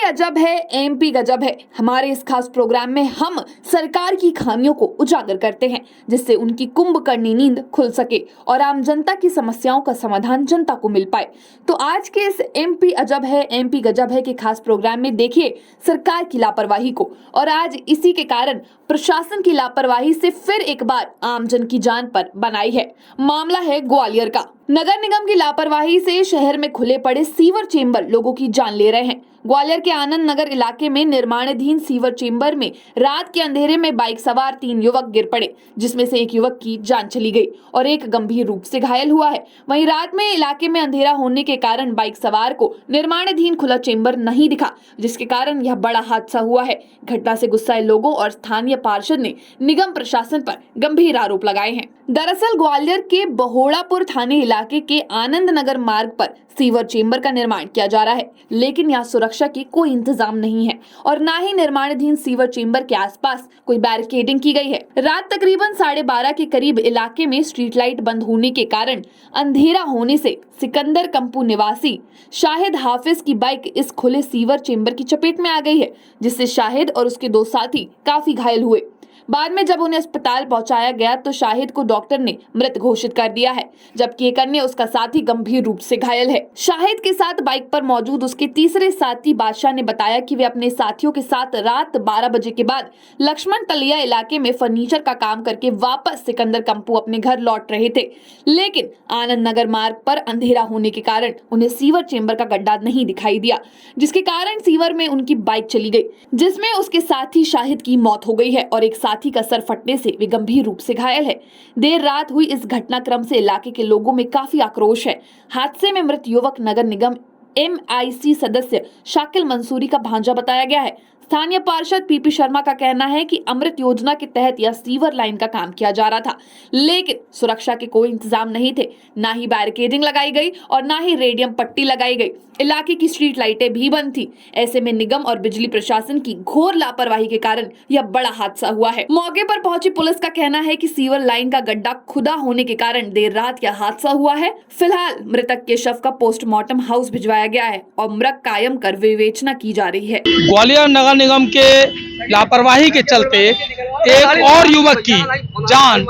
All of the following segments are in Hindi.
अजब है, एमपी गजब है। हमारे इस खास प्रोग्राम में हम सरकार की खामियों को उजागर करते हैं, जिससे उनकी कुंभकर्णी नींद खुल सके और आम जनता की समस्याओं का समाधान जनता को मिल पाए। तो आज के इस एमपी अजब है, एमपी गजब है के खास प्रोग्राम में देखिए सरकार की लापरवाही को। और आज इसी के कारण प्रशासन की लापरवाही से फिर एक बार आमजन की जान पर बनाई है। मामला है ग्वालियर का। नगर निगम की लापरवाही से शहर में खुले पड़े सीवर चेंबर लोगों की जान ले रहे हैं। ग्वालियर के आनंद नगर इलाके में निर्माणाधीन सीवर चेंबर में रात के अंधेरे में बाइक सवार 3 युवक गिर पड़े, जिसमें से एक युवक की जान चली गई और एक गंभीर रूप से घायल हुआ है। वहीं रात में इलाके में अंधेरा होने के कारण बाइक सवार को निर्माणाधीन खुला चेंबर नहीं दिखा, जिसके कारण यह बड़ा हादसा हुआ है। घटना से गुस्साए लोगों और स्थानीय पार्षद ने निगम प्रशासन पर गंभीर आरोप लगाए हैं। दरअसल ग्वालियर के बहोड़ापुर थाने इलाके के आनंद नगर मार्ग पर सीवर चेंबर का निर्माण किया जा रहा है, लेकिन यहाँ सुरक्षा की कोई इंतजाम नहीं है और न ही निर्माणाधीन सीवर चेंबर के आसपास कोई बैरिकेडिंग की गई है। रात तकरीबन 12:30 के करीब इलाके में स्ट्रीट लाइट बंद होने के कारण अंधेरा होने से सिकंदर कंपू निवासी शाहिद हाफिज की बाइक इस खुले सीवर चेंबर की चपेट में आ गई है, जिससे शाहिद और उसके 2 साथी काफी घायल हुए। बाद में जब उन्हें अस्पताल पहुंचाया गया तो शाहिद को डॉक्टर ने मृत घोषित कर दिया है, जबकि एक अन्य उसका साथी गंभीर रूप से घायल है। शाहिद के साथ बाइक पर मौजूद उसके तीसरे साथी बादशाह ने बताया कि वे अपने साथियों के साथ रात 12 बजे के बाद लक्ष्मण तलिया इलाके में फर्नीचर का काम करके वापस सिकंदर कंपू अपने घर लौट रहे थे, लेकिन आनंद नगर मार्ग पर अंधेरा होने के कारण उन्हें सीवर चेंबर का गड्ढा नहीं दिखाई दिया, जिसके कारण सीवर में उनकी बाइक चली गई, जिसमें उसके साथी शाहिद की मौत हो गई है और एक साथी का सर फटने से वे गंभीर रूप से घायल है। देर रात हुई इस घटनाक्रम से इलाके के लोगों में काफी आक्रोश है। हादसे में मृत युवक नगर निगम MIC सदस्य शाकिल मंसूरी का भांजा बताया गया है। स्थानीय पार्षद PP शर्मा का कहना है कि अमृत योजना के तहत यह सीवर लाइन का काम किया जा रहा था, लेकिन सुरक्षा के कोई इंतजाम नहीं थे। ना ही बैरिकेडिंग लगाई गई और ना ही रेडियम पट्टी लगाई गई। इलाके की स्ट्रीट लाइटें भी बंद थी। ऐसे में निगम और बिजली प्रशासन की घोर लापरवाही के कारण यह बड़ा हादसा हुआ है। मौके पर पहुंची पुलिस का कहना है कि सीवर लाइन का गड्ढा खुदा होने के कारण देर रात यह हादसा हुआ है। फिलहाल मृतक के शव का पोस्टमार्टम हाउस भिजवाया गया है और मृत कायम कर विवेचना की जा रही है। ग्वालियर नगर निगम के लापरवाही के चलते एक और युवक की जान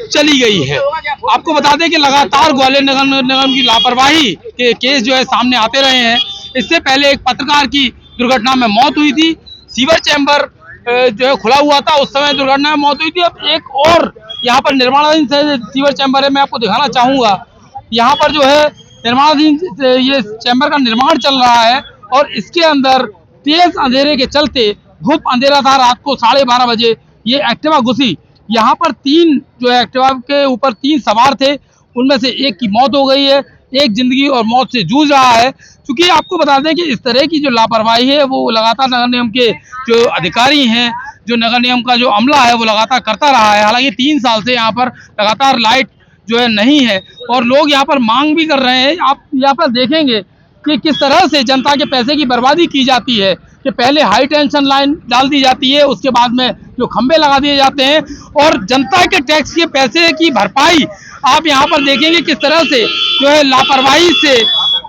चली गई है। आपको बता दें कि लगातार ग्वालियर नगर निगम की लापरवाही के केस जो है सामने आते रहे हैं। इससे पहले एक पत्रकार की दुर्घटना में मौत हुई थी। सीवर चैम्बर जो है खुला हुआ था, उस समय दुर्घटना में मौत हुई थी। अब एक और यहाँ पर निर्माणाधीन सीवर चैम्बर है। मैं आपको दिखाना चाहूंगा, यहाँ पर जो है निर्माणाधीन ये चैम्बर का निर्माण चल रहा है और इसके अंदर तेज अंधेरे के चलते, धूप अंधेरा था, रात को 12:30 बजे ये एक्टिवा घुसी। यहाँ पर 3 जो है एक्टिवा के ऊपर 3 सवार थे, उनमें से एक की मौत हो गई है, एक जिंदगी और मौत से जूझ रहा है। क्योंकि आपको बता दें कि इस तरह की जो लापरवाही है वो लगातार नगर निगम के जो अधिकारी हैं, जो नगर निगम का जो अमला है वो लगातार करता रहा है। हालांकि 3 साल से यहाँ पर लगातार लाइट जो है नहीं है और लोग यहाँ पर मांग भी कर रहे हैं। आप यहाँ पर देखेंगे कि किस तरह से जनता के पैसे की बर्बादी की जाती है कि पहले हाई टेंशन लाइन डाल दी जाती है, उसके बाद में जो खंबे लगा दिए जाते हैं और जनता के टैक्स के पैसे की भरपाई आप यहाँ पर देखेंगे किस तरह से जो है लापरवाही से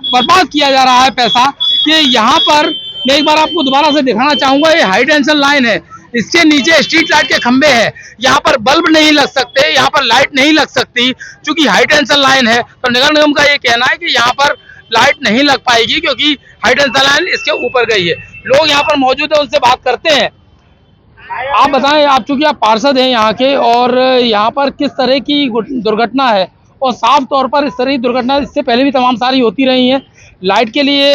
बर्बाद किया जा रहा है पैसा। कि यहाँ पर मैं एक बार आपको दोबारा से दिखाना चाहूंगा, ये हाई टेंशन लाइन है, इसके नीचे स्ट्रीट लाइट के खंबे हैं। यहाँ पर बल्ब नहीं लग सकते, यहाँ पर लाइट नहीं लग सकती, क्योंकि हाई टेंशन लाइन है। तो नगर निगम का ये कहना है कि यहाँ पर लाइट नहीं लग पाएगी क्योंकि हाई टेंशन लाइन इसके ऊपर गई है। लोग यहाँ पर मौजूद है, उनसे बात करते हैं। आप बताएं, आप चूंकि आप पार्षद हैं यहाँ के, और यहाँ पर किस तरह की दुर्घटना है और साफ तौर पर इस तरह की दुर्घटना इससे पहले भी तमाम सारी होती रही हैं। लाइट के लिए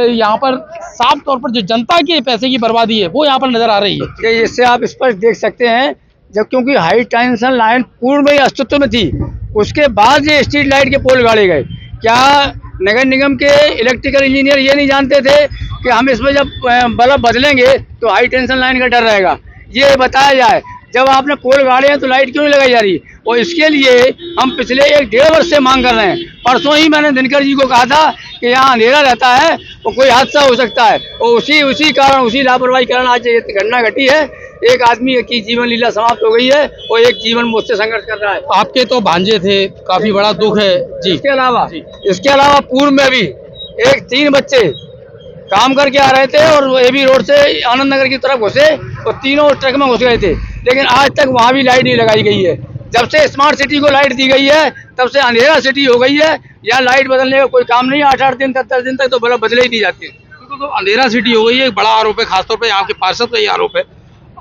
यहाँ पर साफ तौर पर जो जनता के पैसे की बर्बादी है वो यहाँ पर नजर आ रही है। इससे आप स्पष्ट देख सकते हैं, जब क्योंकि हाई टेंशन लाइन पूर्व में ही अस्तित्व में थी, उसके बाद ये स्ट्रीट लाइट के पोल गाड़े गए। क्या नगर निगम के इलेक्ट्रिकल इंजीनियर ये नहीं जानते थे कि हम इसमें जब बल्ब बदलेंगे तो हाई टेंशन लाइन का डर रहेगा? ये बताया जाए, जब आपने पोल गाड़े हैं तो लाइट क्यों नहीं लगाई जा रही? और इसके लिए हम पिछले 1-1.5 वर्ष से मांग कर रहे हैं। परसों ही मैंने दिनकर जी को कहा था कि यहाँ अंधेरा रहता है और कोई हादसा हो सकता है, और उसी कारण, उसी लापरवाही कारण आज ये घटना घटी है। एक आदमी की जीवन लीला समाप्त हो गई है और एक जीवन मुझसे संघर्ष कर रहा है। आपके तो भांजे थे, काफी बड़ा दुख है जी। इसके अलावा पूर्व में भी 3 बच्चे काम करके आ रहे थे और एबी रोड से आनंद नगर की तरफ घुसे और तीनों ट्रक में घुस गए थे, लेकिन आज तक वहाँ भी लाइट नहीं लगाई गई है। जब से स्मार्ट सिटी को लाइट दी गई है तब से अंधेरा सिटी हो गई है। यहाँ लाइट बदलने का कोई काम नहीं है, 8-8 दिन 10 दिन तक तो बल्ब बदले ही नहीं जाते। तो अंधेरा सिटी हो गई है, एक बड़ा आरोप है, खासतौर पे यहाँ के पार्षद का ये आरोप है।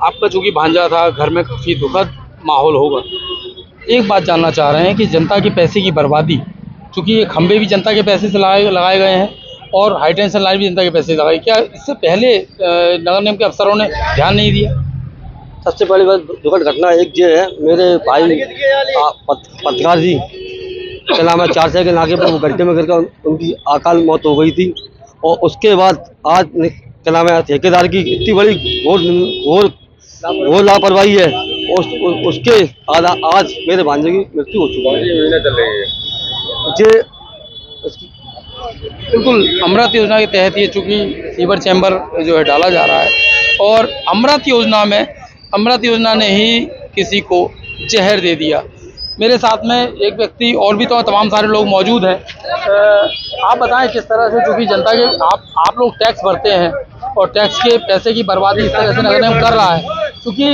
आपका चूंकि भांजा था, घर में काफी दुखद माहौल होगा। एक बात जानना चाह रहे हैं कि जनता के पैसे की बर्बादी, चूंकि ये खंबे भी जनता के पैसे से लगाए गए हैं और हाई टेंशन लाइन भी जनता के पैसे से लगाई, क्या इससे पहले नगर निगम के अफसरों ने ध्यान नहीं दिया? सबसे पहली बात दुखद घटना एक ये है, मेरे भाई पत्रकार जी क्या नाम है 4 के नाके पर वो गड्ढे में गिरकर उनकी अकाल मौत हो गई थी। और उसके बाद आज क्या नाम है ठेकेदार की इतनी बड़ी घोर लापरवाही है, उसके आज मेरे भांजे की मृत्यु हो चुकी है। ये बिल्कुल अमृत योजना के तहत ये चूंकि सीवर चैम्बर जो है डाला जा रहा है और अमृत योजना ने ही किसी को जहर दे दिया। मेरे साथ में एक व्यक्ति और भी तो तमाम सारे लोग मौजूद हैं। आप बताएं किस तरह से, चूंकि जनता के आप लोग टैक्स भरते हैं और टैक्स के पैसे की बर्बादी इस तरह से नगर निगम कर रहा है, क्योंकि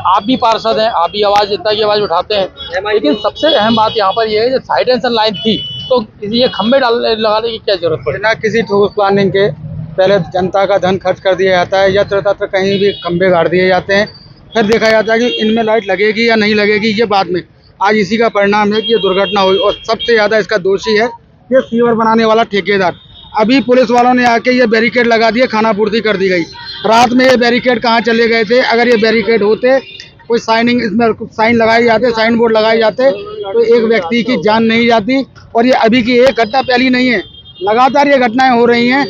आप भी पार्षद हैं, आप भी जनता की आवाज़ उठाते हैं, लेकिन सबसे अहम बात यहाँ पर यह है कि हाई टेंशन लाइन थी तो ये खंबे लगाने की क्या जरूरत पड़ी? बिना किसी ठोस प्लानिंग के पहले जनता का धन खर्च कर दिया जाता है, यत्र तत्र कहीं भी खंबे गाड़ दिए जाते हैं, फिर देखा जाता है कि इनमें लाइट लगेगी या नहीं लगेगी, ये बाद में। आज इसी का परिणाम है कि ये दुर्घटना हुई और सबसे ज़्यादा इसका दोषी है ये सीवर बनाने वाला ठेकेदार। अभी पुलिस वालों ने आके ये बैरिकेड लगा दिए, खानापूर्ति कर दी गई। रात में ये बैरिकेड कहाँ चले गए थे? अगर ये बैरिकेड होते, कोई इसमें साइन लगाए जाते, साइन बोर्ड लगाए जाते तो एक व्यक्ति की जान नहीं जाती। और ये अभी की एक घटना पहली नहीं है, लगातार ये घटनाएं हो रही हैं।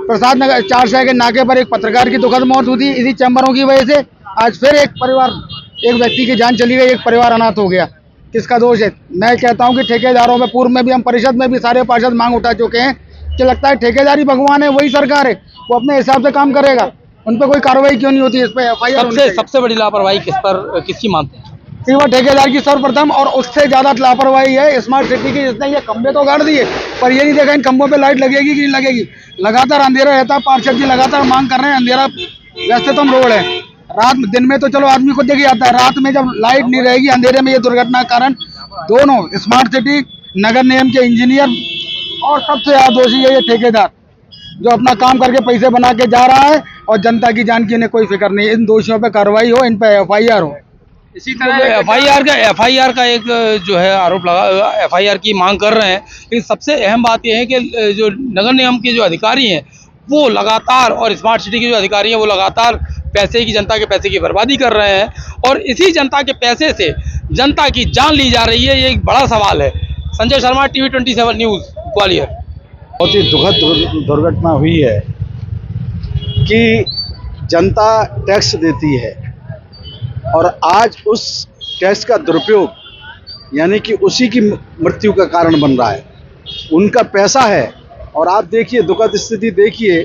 प्रसाद नगर 4 के नाके पर एक पत्रकार की दुखद मौत हुई थी इसी चैम्बरों की वजह से। आज फिर एक व्यक्ति की जान चली गई, एक परिवार अनाथ हो गया। किसका दोष है? मैं कहता हूं कि ठेकेदारों में, पूर्व में भी हम परिषद में भी सारे पार्षद मांग उठा चुके हैं कि लगता है ठेकेदारी भगवान है, वही सरकार है, वो अपने हिसाब से काम करेगा। उन पर कोई कार्रवाई क्यों नहीं होती? इस पर एफआईआर सबसे बड़ी लापरवाही किसकी मानते हैं? सीवर ठेकेदार की सर्वप्रथम, और उससे ज्यादा लापरवाही है स्मार्ट सिटी की, जिसने ये खंबे तो गाड़ दिए पर ये नहीं देखा इन खंबों पे लाइट लगेगी कि नहीं लगेगी। लगातार अंधेरा रहता है, पार्षद जी लगातार मांग कर रहे हैं अंधेरा। वैसे तो हम रोड है, रात दिन में तो चलो आदमी को देख जाता है, रात में जब लाइट नहीं रहेगी, अंधेरे में ये दुर्घटना का कारण दोनों स्मार्ट सिटी, नगर निगम के इंजीनियर और सबसे ज्यादा दोषी है ये ठेकेदार, जो अपना काम करके पैसे बना के जा रहा है और जनता की जान की इन्हें कोई फिक्र नहीं। इन दोषियों पे कार्रवाई हो, इन पे एफआईआर हो। इसी तरह एफआईआर का एक जो है आरोप लगा, एफआईआर की मांग कर रहे हैं। लेकिन सबसे अहम बात यह है कि जो नगर निगम के जो अधिकारी हैं वो लगातार, और स्मार्ट सिटी के जो अधिकारी हैं वो लगातार जनता के पैसे की बर्बादी कर रहे हैं और इसी जनता के पैसे से जनता की जान ली जा रही है। ये एक बड़ा सवाल है। Sanjay Sharma, TV 27 news, Gwalior. बहुत ही दुखद दुर्घटना हुई है कि जनता टैक्स देती है और आज उस टैक्स का दुरुपयोग यानी कि उसी की मृत्यु का कारण बन रहा है। उनका पैसा है और आप देखिए, दुखद स्थिति देखिए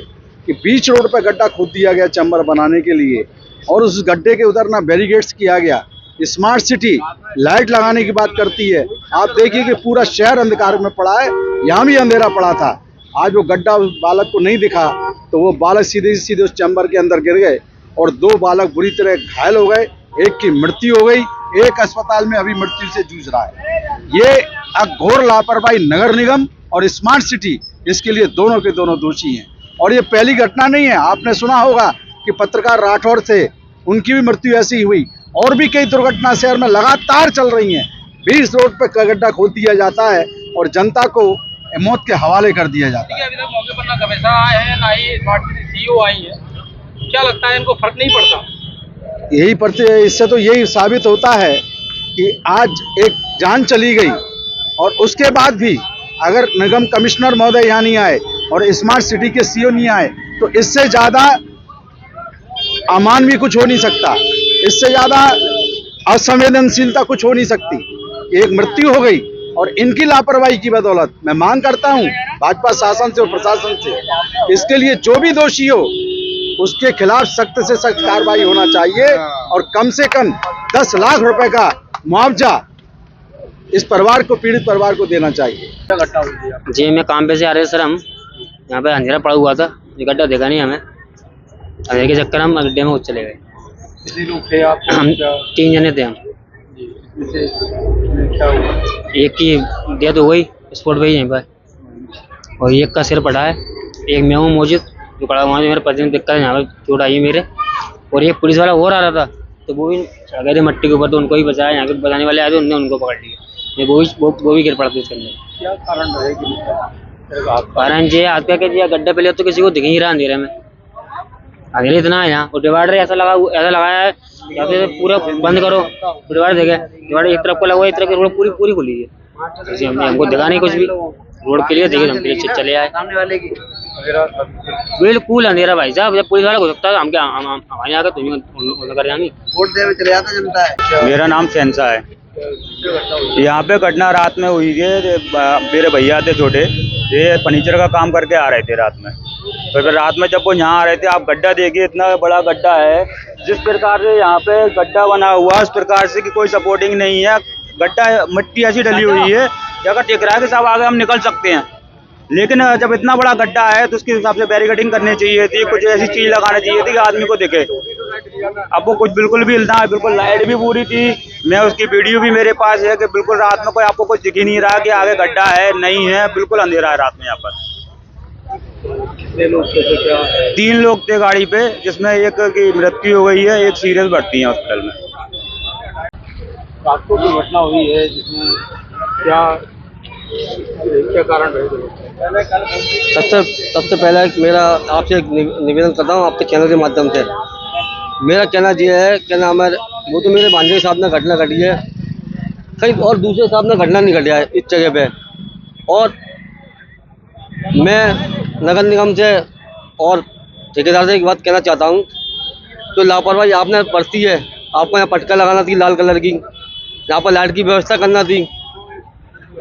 कि बीच रोड पर गड्ढा खोद दिया गया चैम्बर बनाने के लिए और उस गड्ढे के उधर ना बैरिकेड्स किया गया। स्मार्ट सिटी लाइट लगाने की बात करती है, आप देखिए कि पूरा शहर अंधकार में पड़ा है, यहाँ भी अंधेरा पड़ा था। आज वो गड्ढा उस बालक को नहीं दिखा तो वो बालक सीधे सीधे उस चैम्बर के अंदर गिर गए और 2 बालक बुरी तरह घायल हो गए, एक की मृत्यु हो गई, एक अस्पताल में अभी मृत्यु से जूझ रहा है। ये घोर लापरवाही नगर निगम और स्मार्ट सिटी, इसके लिए दोनों के दोनों दोषी हैं। और ये पहली घटना नहीं है, आपने सुना होगा कि पत्रकार राठौर थे, उनकी भी मृत्यु ऐसी ही हुई और भी कई दुर्घटना शहर में लगातार चल रही हैं। 20 रोड पर गड्ढा खोद दिया जाता है और जनता को मौत के हवाले कर दिया जाता है। अभी तक मौके पर ना कमिश्नर आए हैं, ना ही स्मार्ट सिटी सीईओ आई है। क्या लगता है इनको फर्क नहीं पड़ता? यही पड़ते, इससे तो यही साबित होता है कि आज एक जान चली गई और उसके बाद भी अगर निगम कमिश्नर महोदय यहाँ नहीं आए और स्मार्ट सिटी के सीईओ नहीं आए तो इससे ज्यादा अमानवीय कुछ हो नहीं सकता, इससे ज्यादा असंवेदनशीलता कुछ हो नहीं सकती। एक मृत्यु हो गई और इनकी लापरवाही की बदौलत मैं मांग करता हूं भाजपा शासन से और प्रशासन से, इसके लिए जो भी दोषी हो उसके खिलाफ सख्त से सख्त कार्रवाई होना चाहिए और कम से कम 10 लाख रुपए का मुआवजा इस परिवार को, पीड़ित परिवार को देना चाहिए। जी, मैं काम पे से आ रहे सर, हम यहाँ पे अंधेरा पड़ा हुआ था ये गड्ढा देखा नहीं हमें, अंधेरे के चक्कर हम गड्ढे में घुस चले गए। कितने लोग थे आप? हम 3 जने थे हम। इसमें से क्या हुआ? एक की डेथ हो गई स्पॉट पे ही यहीं पर, और एक का सिर पड़ा है। एक मैं हूँ मौजूद जो खड़ा वहाँ, मेरे पति में दिक्कत है, यहाँ पर चोट आई है मेरे। और एक पुलिस वाला और आ रहा था, तो वो भी चढ़ गए थे मट्टी के ऊपर, तो उनको ही बचाया। यहाँ के बचाने वाले आए थे, उनने उनको पकड़ लिया। वो भी गिर पड़ा था उसके अंदर। क्या कारण रहेगी? कारण जी आज का क्या गड्ढा पहले तो किसी को दिख ही रहा अंधेरे में, अंधेरे इतना है यहाँ। और डिवाइडर ऐसा लगाया है, या फिर पूरा बंद करो डिवाइडर देखे, डिवाइडर एक तरफ को लगा, एक तरफ की रोड पूरी खुली है। हमको दिखा नहीं कुछ भी, रोड के लिए देखे हम पीछे चले आए। सामने वाले की बिल्कुल अंधेरा भाई साहब, जब पुलिस वाला हो सकता है हम क्या हमारे यहाँ तुम्हें कर जाएंगे। मेरा नाम सेंसा है। यहाँ पे घटना रात में हुई है। मेरे भैया थे छोटे, ये फर्नीचर का काम करके आ रहे थे रात में। तो फिर रात में जब वो यहाँ आ रहे थे, आप गड्ढा देखिए, इतना बड़ा गड्ढा है। जिस प्रकार से यहाँ पे गड्ढा बना हुआ है उस प्रकार से कि कोई सपोर्टिंग नहीं है। गड्ढा मिट्टी ऐसी डली हुई है कि अगर टेकरा के साथ आगे हम निकल सकते हैं, लेकिन जब इतना बड़ा गड्ढा है तो उसके हिसाब से बैरिकेडिंग करनी चाहिए थी, कुछ ऐसी चीज लगानी चाहिए थी कि आदमी को दिखे। अब वो कुछ बिल्कुल भी हिलना है, बिल्कुल लाइट भी पूरी थी। मैं उसकी वीडियो भी मेरे पास है कि बिल्कुल रात में कोई आपको कुछ दिख ही नहीं रहा कि आगे गड्ढा है नहीं है, बिल्कुल अंधेरा है रात में यहाँ पर। कितने लोग थे? तो क्या 3 लोग थे गाड़ी पे, जिसमें एक की मृत्यु हो गई है, एक सीरियस भर्ती है हॉस्पिटल में। रात को दुर्घटना हुई है जिसमें क्या कारण रहेगा? सबसे पहले मेरा आपसे एक निवेदन करता हूँ आपके चैनल के माध्यम से। मेरा कहना ये है, क्या नाम है, वो तो मेरे भांजे के साथ में घटना घटी है, कहीं और दूसरे साथ में घटना नहीं घटा है इस जगह पे। और मैं नगर निगम से और ठेकेदार से एक बात कहना चाहता हूँ, तो लापरवाही आपने बरती है। आपको यहाँ पटका लगाना थी लाल कलर की, यहाँ पर लाइट की व्यवस्था करना थी,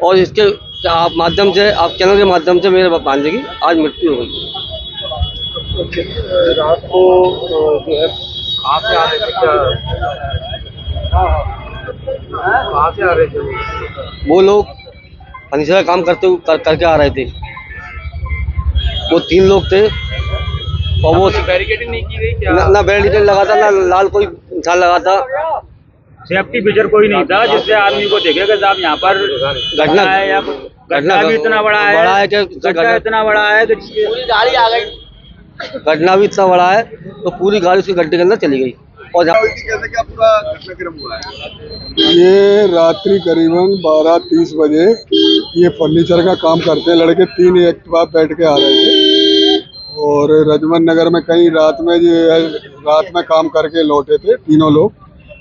और इसके माध्यम से, आप चैनल के माध्यम से मेरे भांजे की आज मृत्यु हो गई। रात को जो है कहाँ से आ रहे थे? कहाँ से आ रहे थे वो लोग फर्नीचर का काम करके आ रहे थे। वो 3 लोग थे, और वो बैरिकेडिंग नहीं की गई क्या? ना बैरिकेड लगा था, ना लाल कोई इंसान लगा था। सेफ्टी फीचर कोई नहीं था जिससे आदमी को देखे कि साहब यहाँ पर घटना है, या गड्ढा भी इतना बड़ा है कि गड्ढा इतना बड़ा है कि पूरी गाड़ी आ गई। घटना भी इतना बड़ा है तो पूरी गाड़ी उसके गड्ढे के अंदर चली गई। और ये रात्रि करीबन 12:30 बजे ये फर्नीचर का काम करते हैं लड़के, 3 एक बार बैठ के आ रहे थे, और रजमन नगर में कहीं रात में काम करके लौटे थे 3 लोग।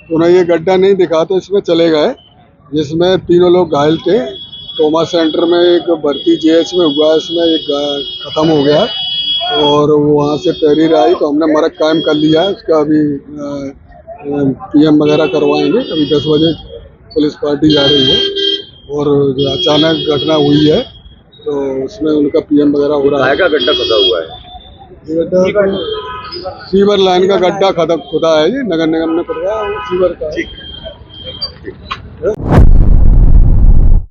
तो उन्हें ये गड्ढा नहीं दिखा तो इसमें चले गए, जिसमें 3 लोग घायल थे। ट्रॉमा सेंटर में एक भर्ती जीएच में हुआ, इसमें एक खत्म हो गया, और वहाँ से तहरीर आई तो हमने मरक कायम कर लिया है। उसका अभी पीएम वगैरह करवाएंगे। अभी 10 बजे पुलिस पार्टी जा रही है, और जो अचानक घटना हुई है तो उसमें उनका पीएम वगैरह हो रहा है। गड्ढा खुदा हुआ है, ये गड्ढा सीवर लाइन का गड्ढा खुदा है, ये नगर निगम ने खुदवाया सीवर का।